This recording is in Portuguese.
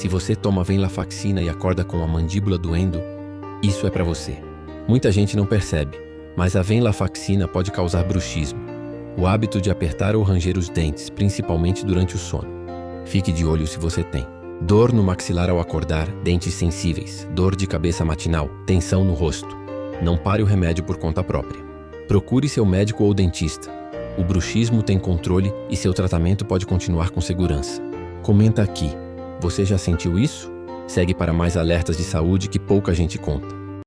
Se você toma venlafaxina e acorda com a mandíbula doendo, isso é para você. Muita gente não percebe, mas a venlafaxina pode causar bruxismo, o hábito de apertar ou ranger os dentes, principalmente durante o sono. Fique de olho se você tem dor no maxilar ao acordar, dentes sensíveis, dor de cabeça matinal, tensão no rosto. Não pare o remédio por conta própria. Procure seu médico ou dentista. O bruxismo tem controle e seu tratamento pode continuar com segurança. Comenta aqui. Você já sentiu isso? Segue para mais alertas de saúde que pouca gente conta.